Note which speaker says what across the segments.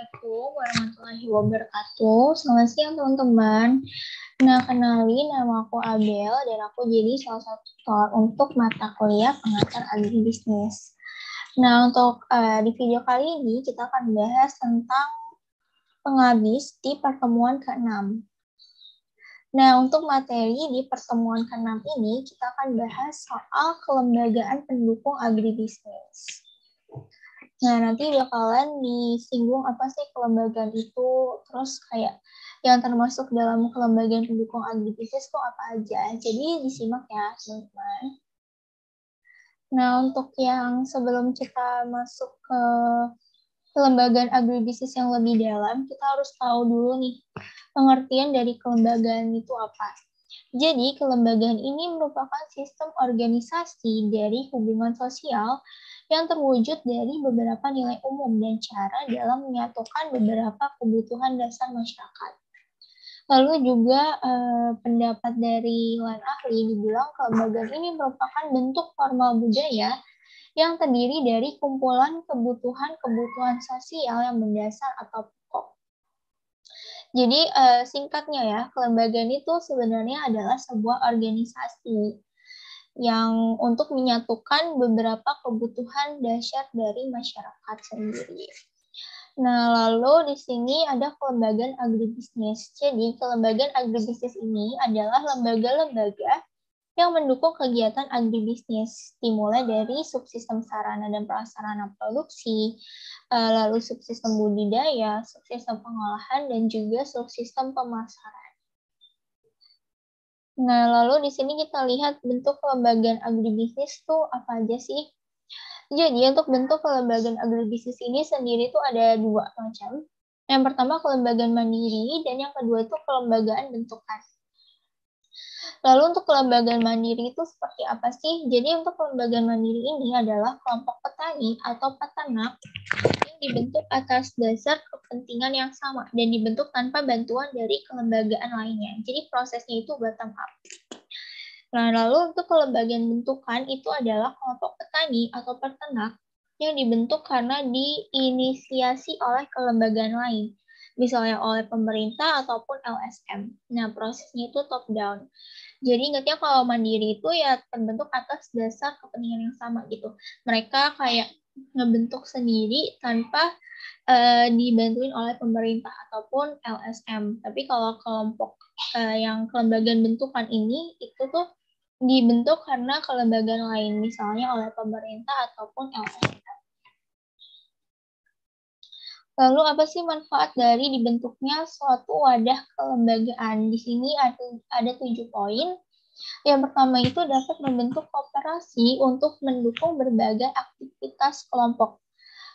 Speaker 1: Assalamualaikum warahmatullahi wabarakatuh. Selamat siang teman-teman. Nah, kenalin nama aku Abel dan aku jadi salah satu tutor untuk mata kuliah pengantar agribisnis. Nah, untuk di video kali ini kita akan bahas tentang penghabis di pertemuan ke-6. Nah, untuk materi di pertemuan ke-6 ini kita akan bahas soal kelembagaan pendukung agribisnis. Nah, nanti bakalan disinggung apa sih kelembagaan itu, terus kayak yang termasuk dalam kelembagaan pendukung agribisnis itu apa aja. Jadi disimak ya, teman-teman. Nah, untuk yang sebelum kita masuk ke kelembagaan agribisnis yang lebih dalam, kita harus tahu dulu nih, pengertian dari kelembagaan itu apa. Jadi, kelembagaan ini merupakan sistem organisasi dari hubungan sosial yang terwujud dari beberapa nilai umum dan cara dalam menyatukan beberapa kebutuhan dasar masyarakat. Lalu juga pendapat dari lain ahli dibilang kelembagaan ini merupakan bentuk formal budaya yang terdiri dari kumpulan kebutuhan sosial yang mendasar atau pokok. Jadi singkatnya ya, kelembagaan itu sebenarnya adalah sebuah organisasi yang untuk menyatukan beberapa kebutuhan dasar dari masyarakat sendiri. Nah, lalu di sini ada kelembagaan agribisnis. Jadi, kelembagaan agribisnis ini adalah lembaga-lembaga yang mendukung kegiatan agribisnis, dimulai dari subsistem sarana dan prasarana produksi, lalu subsistem budidaya, subsistem pengolahan, dan juga subsistem pemasaran. Nah, lalu di sini kita lihat bentuk kelembagaan agribisnis itu apa aja sih? Jadi, untuk bentuk kelembagaan agribisnis ini sendiri itu ada dua macam. Yang pertama kelembagaan mandiri, dan yang kedua itu kelembagaan bentukan. Lalu untuk kelembagaan mandiri itu seperti apa sih? Jadi untuk kelembagaan mandiri ini adalah kelompok petani atau peternak yang dibentuk atas dasar kepentingan yang sama dan dibentuk tanpa bantuan dari kelembagaan lainnya. Jadi prosesnya itu bottom up. Nah, lalu untuk kelembagaan bentukan itu adalah kelompok petani atau peternak yang dibentuk karena diinisiasi oleh kelembagaan lain, misalnya oleh pemerintah ataupun LSM. Nah, prosesnya itu top down. Jadi ingatnya kalau mandiri itu ya terbentuk atas dasar kepentingan yang sama gitu. Mereka kayak ngebentuk sendiri tanpa dibantuin oleh pemerintah ataupun LSM. Tapi kalau kelompok yang kelembagaan bentukan ini itu tuh dibentuk karena kelembagaan lain, misalnya oleh pemerintah ataupun LSM. Lalu apa sih manfaat dari dibentuknya suatu wadah kelembagaan? Di sini ada 7 poin. Yang pertama itu dapat membentuk kooperasi untuk mendukung berbagai aktivitas kelompok.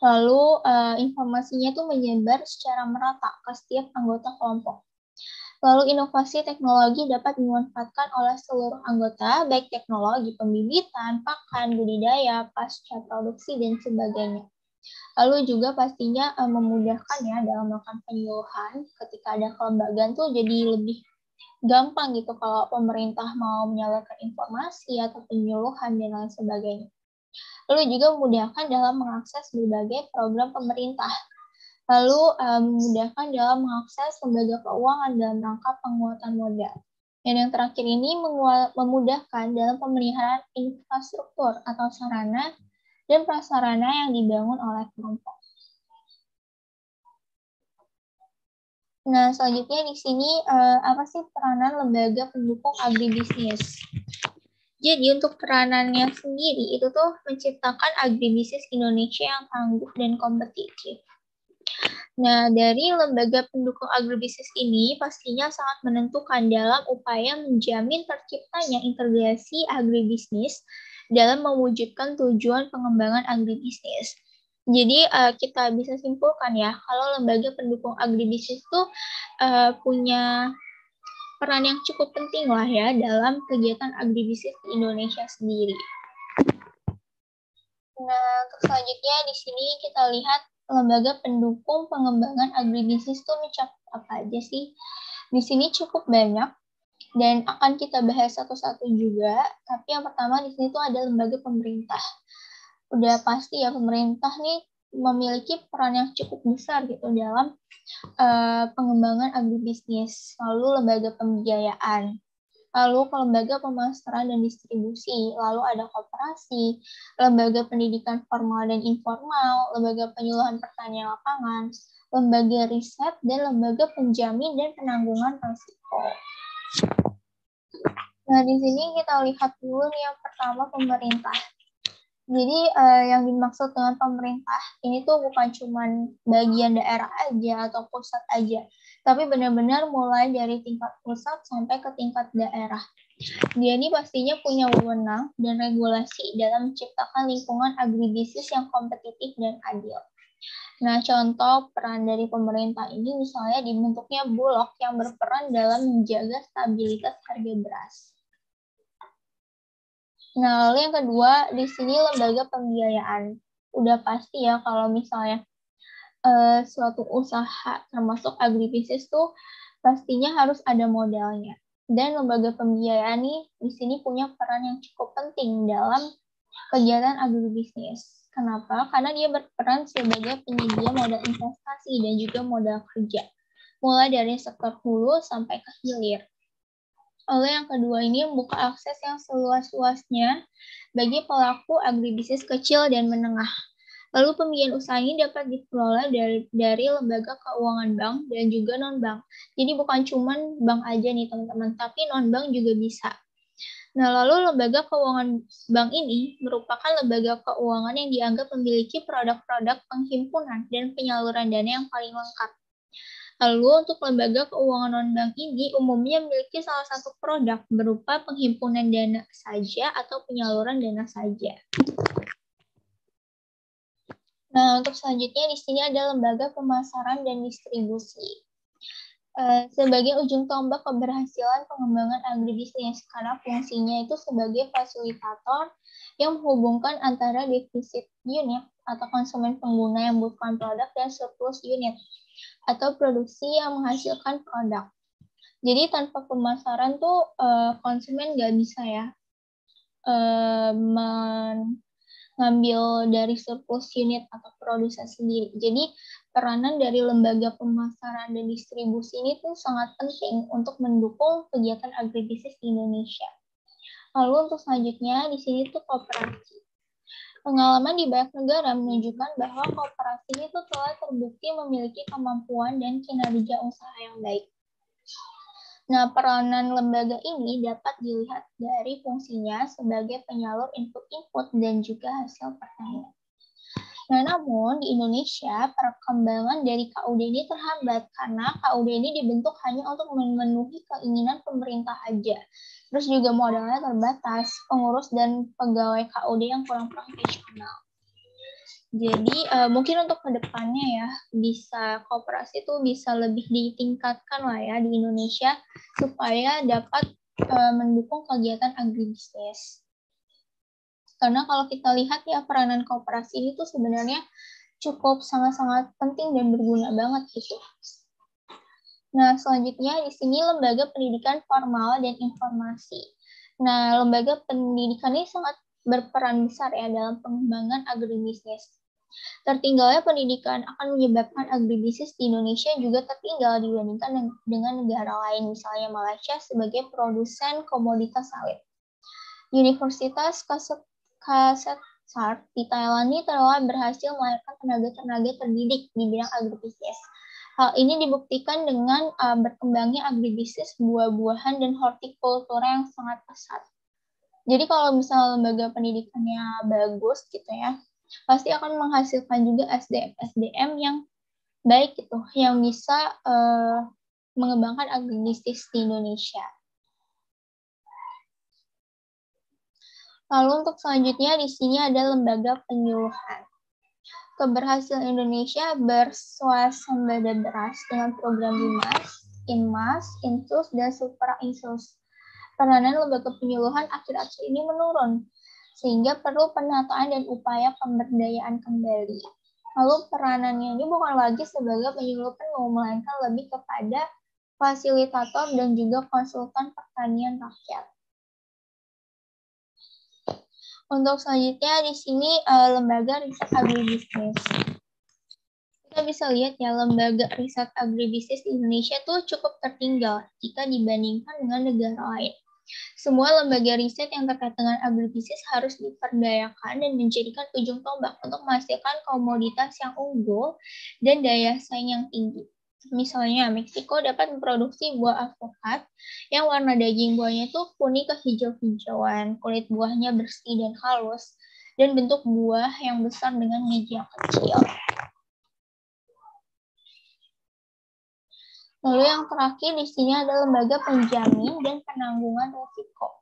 Speaker 1: Lalu informasinya itu menyebar secara merata ke setiap anggota kelompok. Lalu inovasi teknologi dapat dimanfaatkan oleh seluruh anggota, baik teknologi pembibitan, pakan, budidaya, pasca produksi, dan sebagainya. Lalu juga pastinya memudahkan ya dalam melakukan penyuluhan ketika ada kelembagaan tuh jadi lebih gampang gitu kalau pemerintah mau menyalurkan informasi atau penyuluhan dan lain sebagainya. Lalu juga memudahkan dalam mengakses berbagai program pemerintah. Lalu memudahkan dalam mengakses lembaga keuangan dalam rangka penguatan modal. Dan yang terakhir ini memudahkan dalam pemeliharaan infrastruktur atau sarana dan prasarana yang dibangun oleh kelompok. Nah, selanjutnya di sini apa sih peranan lembaga pendukung agribisnis? Jadi untuk peranannya sendiri itu tuh menciptakan agribisnis Indonesia yang tangguh dan kompetitif. Nah, dari lembaga pendukung agribisnis ini pastinya sangat menentukan dalam upaya menjamin terciptanya integrasi agribisnis dalam mewujudkan tujuan pengembangan agribisnis. Jadi kita bisa simpulkan ya, kalau lembaga pendukung agribisnis itu punya peran yang cukup penting lah ya dalam kegiatan agribisnis di Indonesia sendiri. Nah, untuk selanjutnya di sini kita lihat lembaga pendukung pengembangan agribisnis itu mencakup apa aja sih? Di sini cukup banyak dan akan kita bahas satu-satu juga. Tapi yang pertama di sini tuh ada lembaga pemerintah. Udah pasti ya pemerintah nih memiliki peran yang cukup besar gitu dalam pengembangan agribisnis, lalu lembaga pembiayaan, lalu ke lembaga pemasaran dan distribusi, lalu ada koperasi, lembaga pendidikan formal dan informal, lembaga penyuluhan pertanian lapangan, lembaga riset, dan lembaga penjamin dan penanggungan risiko. Nah, di sini kita lihat dulu nih yang pertama pemerintah. Jadi yang dimaksud dengan pemerintah ini tuh bukan cuma bagian daerah aja atau pusat aja, tapi benar-benar mulai dari tingkat pusat sampai ke tingkat daerah. Dia ini pastinya punya wewenang dan regulasi dalam menciptakan lingkungan agribisnis yang kompetitif dan adil. Nah, contoh peran dari pemerintah ini misalnya dibentuknya Bulog yang berperan dalam menjaga stabilitas harga beras. Nah, lalu yang kedua, di sini lembaga pembiayaan. Udah pasti ya kalau misalnya suatu usaha termasuk agribisnis tuh pastinya harus ada modalnya. Dan lembaga pembiayaan nih di sini punya peran yang cukup penting dalam kegiatan agribisnis. Kenapa? Karena dia berperan sebagai penyedia modal investasi dan juga modal kerja. Mulai dari sektor hulu sampai ke hilir. Lalu yang kedua ini membuka akses yang seluas-luasnya bagi pelaku agribisnis kecil dan menengah. Lalu pembiayaan usaha ini dapat diperoleh dari lembaga keuangan bank dan juga non-bank. Jadi bukan cuma bank aja nih teman-teman, tapi non-bank juga bisa. Nah, lalu lembaga keuangan bank ini merupakan lembaga keuangan yang dianggap memiliki produk-produk penghimpunan dan penyaluran dana yang paling lengkap. Lalu untuk lembaga keuangan non-bank ini umumnya memiliki salah satu produk berupa penghimpunan dana saja atau penyaluran dana saja. Nah, untuk selanjutnya di sini ada lembaga pemasaran dan distribusi. Sebagai ujung tombak keberhasilan pengembangan agribisnis, karena fungsinya itu sebagai fasilitator yang menghubungkan antara defisit unit atau konsumen pengguna yang membutuhkan produk dan surplus unit atau produksi yang menghasilkan produk. Jadi tanpa pemasaran tuh konsumen nggak bisa ya mengambil dari surplus unit atau produksi sendiri. Jadi peranan dari lembaga pemasaran dan distribusi ini tuh sangat penting untuk mendukung kegiatan agribisnis di Indonesia. Lalu untuk selanjutnya di sini tuh koperasi. Pengalaman di banyak negara menunjukkan bahwa koperasi itu telah terbukti memiliki kemampuan dan kinerja usaha yang baik. Nah, peranan lembaga ini dapat dilihat dari fungsinya sebagai penyalur input-input dan juga hasil pertanian. Nah, namun di Indonesia, perkembangan dari KUD ini terhambat karena KUD ini dibentuk hanya untuk memenuhi keinginan pemerintah aja. Terus juga modalnya terbatas, pengurus dan pegawai KUD yang kurang profesional. Jadi mungkin untuk kedepannya ya bisa koperasi itu bisa lebih ditingkatkan lah ya di Indonesia supaya dapat mendukung kegiatan agribisnis. Karena kalau kita lihat ya peranan koperasi itu sebenarnya cukup sangat-sangat penting dan berguna banget gitu. Nah, selanjutnya di sini lembaga pendidikan formal dan informasi. Nah, lembaga pendidikan ini sangat berperan besar ya dalam pengembangan agribisnis. Tertinggalnya pendidikan akan menyebabkan agribisnis di Indonesia juga tertinggal dibandingkan dengan negara lain, misalnya Malaysia sebagai produsen komoditas sawit. Universitas Kasetsart di Thailand ini telah berhasil melahirkan tenaga-tenaga terdidik di bidang agribisnis. Hal ini dibuktikan dengan berkembangnya agribisnis buah-buahan dan hortikultura yang sangat pesat. Jadi kalau misalnya lembaga pendidikannya bagus gitu ya, pasti akan menghasilkan juga SDM yang baik gitu, yang bisa mengembangkan agribisnis di Indonesia. Lalu untuk selanjutnya di sini ada lembaga penyuluhan. Keberhasilan Indonesia bersuasembada beras dengan program BIMAS, INMAS, INSUS, dan SupraInsus. Peranan lembaga penyuluhan akhir-akhir ini menurun, sehingga perlu penataan dan upaya pemberdayaan kembali. Lalu peranannya ini bukan lagi sebagai penyuluh penuh, melainkan lebih kepada fasilitator dan juga konsultan pertanian rakyat. Untuk selanjutnya di sini lembaga riset agribisnis. Kita bisa lihat ya, lembaga riset agribisnis di Indonesia tuh cukup tertinggal jika dibandingkan dengan negara lain. Semua lembaga riset yang terkait dengan agribisnis harus diperdayakan dan menjadikan ujung tombak untuk menghasilkan komoditas yang unggul dan daya saing yang tinggi. Misalnya, Meksiko dapat memproduksi buah alpukat yang warna daging buahnya itu kuning kehijau-hijauan, kulit buahnya bersih dan halus, dan bentuk buah yang besar dengan biji yang kecil. Lalu yang terakhir di sini ada lembaga penjamin dan penanggungan risiko.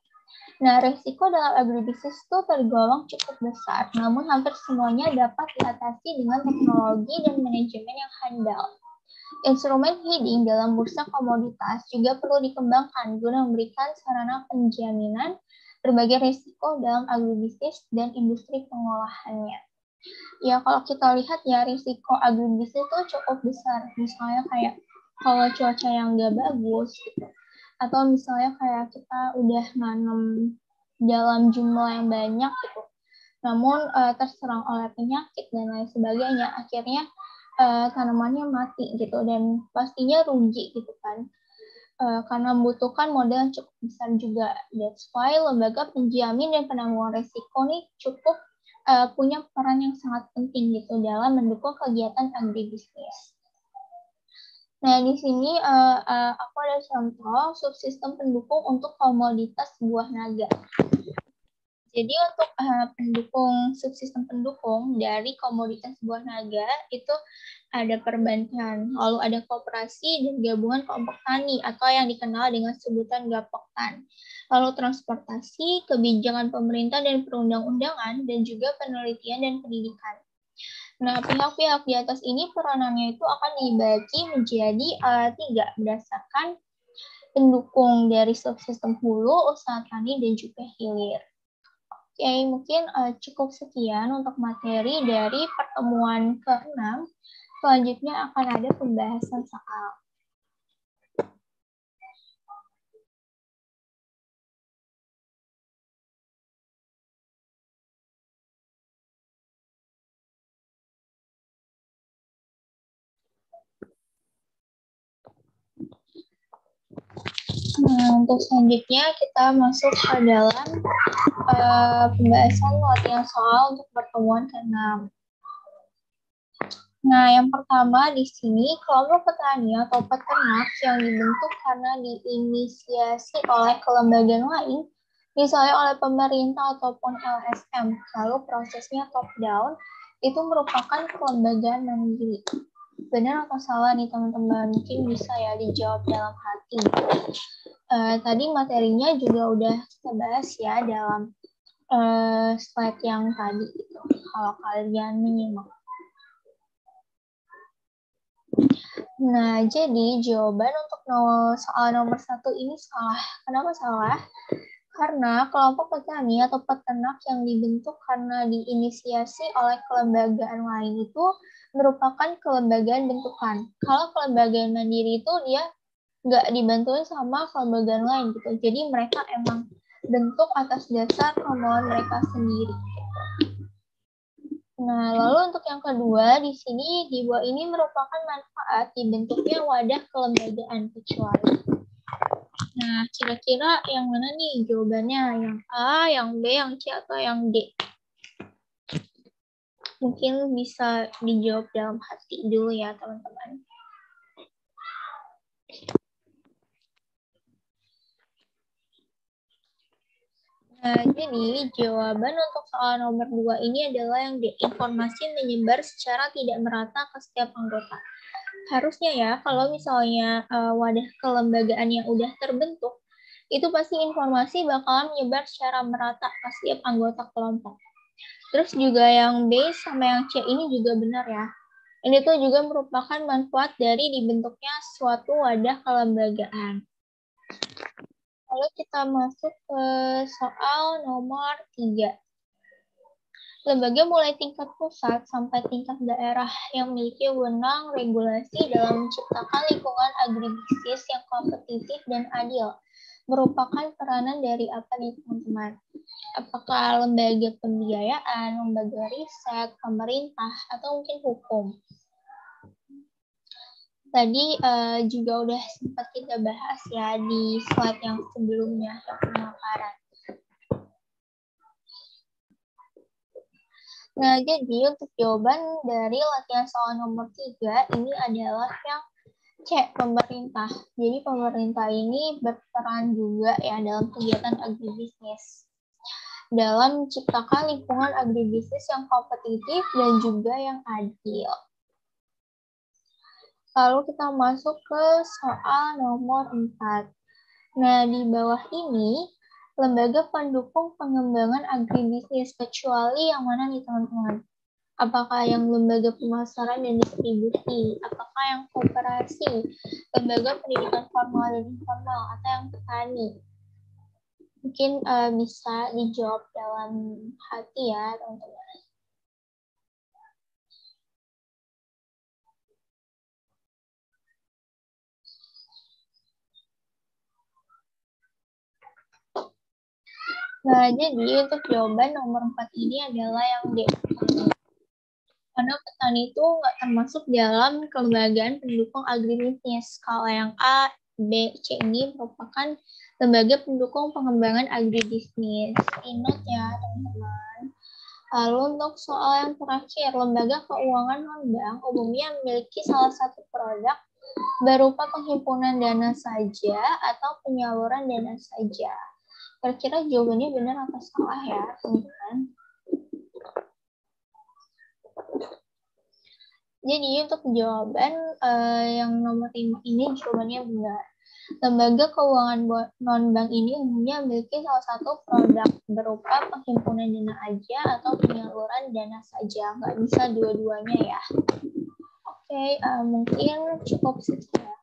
Speaker 1: Nah, risiko dalam agribisnis itu tergolong cukup besar, namun hampir semuanya dapat diatasi dengan teknologi dan manajemen yang handal. Instrumen hedging dalam bursa komoditas juga perlu dikembangkan guna memberikan sarana penjaminan berbagai risiko dalam agribisnis dan industri pengolahannya. Ya, kalau kita lihat ya, risiko agribisnis itu cukup besar. Misalnya kayak kalau cuaca yang nggak bagus, gitu. Atau misalnya kayak kita udah nanam dalam jumlah yang banyak, gitu. Namun terserang oleh penyakit dan lain sebagainya, akhirnya tanamannya mati gitu dan pastinya rugi gitu kan, karena membutuhkan modal yang cukup besar juga. That's why lembaga penjamin dan penangguhan risiko nih cukup punya peran yang sangat penting gitu dalam mendukung kegiatan agribisnis. Nah, di sini aku ada contoh subsistem pendukung untuk komoditas buah naga. Jadi untuk pendukung subsistem pendukung dari komoditas buah naga itu ada perbankan, lalu ada koperasi dan gabungan kelompok tani atau yang dikenal dengan sebutan gapoktan. Lalu transportasi, kebijakan pemerintah dan perundang-undangan, dan juga penelitian dan pendidikan. Nah, pihak-pihak di atas ini peranannya itu akan dibagi menjadi 3 berdasarkan pendukung dari subsistem hulu, usaha tani, dan juga hilir. Oke, mungkin cukup sekian untuk materi dari pertemuan ke-6. Selanjutnya akan ada pembahasan soal. Nah, untuk selanjutnya kita masuk ke dalam pembahasan latihan soal untuk pertemuan ke-6. Nah, yang pertama di sini kelompok petani atau peternak yang dibentuk karena diinisiasi oleh kelembagaan lain, misalnya oleh pemerintah ataupun LSM, lalu prosesnya top down, itu merupakan kelembagaan mandiri. Benar atau salah nih teman-teman? Mungkin bisa ya dijawab dalam hati. Tadi materinya juga udah kita bahas ya dalam slide yang tadi gitu. Kalau kalian menyimak. Nah, jadi jawaban untuk soal nomor 1 ini salah. Kenapa salah? Karena kelompok petani atau peternak yang dibentuk karena diinisiasi oleh kelembagaan lain itu merupakan kelembagaan bentukan. Kalau kelembagaan mandiri itu dia nggak dibantuin sama kelembagaan lain gitu. Jadi mereka emang bentuk atas dasar kemauan mereka sendiri. Nah, lalu untuk yang kedua, di sini di bawah ini merupakan manfaat dibentuknya wadah kelembagaan kecuali. Nah, kira-kira yang mana nih jawabannya? Yang A, yang B, yang C, atau yang D? Mungkin bisa dijawab dalam hati dulu ya, teman-teman. Nah, jadi jawaban untuk soal nomor 2 ini adalah yang D. Informasi menyebar secara tidak merata ke setiap anggota. Harusnya ya, kalau misalnya wadah kelembagaan yang udah terbentuk, itu pasti informasi bakalan menyebar secara merata ke setiap anggota kelompok. Terus juga yang B sama yang C ini juga benar ya. Ini tuh juga merupakan manfaat dari dibentuknya suatu wadah kelembagaan. Lalu kita masuk ke soal nomor 3. Lembaga mulai tingkat pusat sampai tingkat daerah yang memiliki wewenang regulasi dalam menciptakan lingkungan agribisnis yang kompetitif dan adil merupakan peranan dari apa nih teman-teman? Apakah lembaga pembiayaan, lembaga riset, pemerintah, atau mungkin hukum? Tadi juga udah sempat kita bahas ya di slide yang sebelumnya, yang pemaparan. Nah, jadi untuk jawaban dari latihan soal nomor 3 ini adalah yang C, pemerintah. Jadi pemerintah ini berperan juga ya dalam kegiatan agribisnis. Dalam menciptakan lingkungan agribisnis yang kompetitif dan juga yang adil. Lalu kita masuk ke soal nomor 4. Nah, di bawah ini, lembaga pendukung pengembangan agribisnis, kecuali yang mana nih teman-teman? Apakah yang lembaga pemasaran dan distribusi? Apakah yang koperasi? Lembaga pendidikan formal dan informal? Atau yang petani? Mungkin bisa dijawab dalam hati ya, teman-teman. Nah, jadi untuk jawaban nomor 4 ini adalah yang D. Karena petani itu nggak termasuk dalam kelembagaan pendukung agribisnis. Kalau yang A, B, C ini merupakan lembaga pendukung pengembangan agribisnis. Ingat ya, teman-teman. Lalu untuk soal yang terakhir, lembaga keuangan non-bank umumnya memiliki salah satu produk berupa penghimpunan dana saja atau penyaluran dana saja. Kira-kira jawabannya benar atau salah ya, teman-teman? Jadi untuk jawaban yang nomor 5 ini jawabannya benar. Lembaga keuangan non-bank ini umumnya memiliki salah satu produk berupa penghimpunan dana aja atau penyaluran dana saja. Nggak bisa dua-duanya ya. Oke, mungkin cukup sekian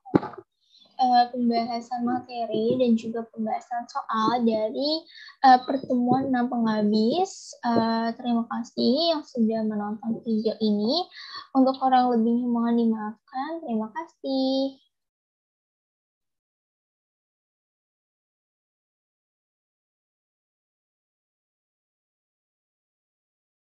Speaker 1: pembahasan materi dan juga pembahasan soal dari pertemuan 6 penghabis. Terima kasih yang sudah menonton video ini. Untuk orang lebihnya mohon dimaafkan. Terima kasih.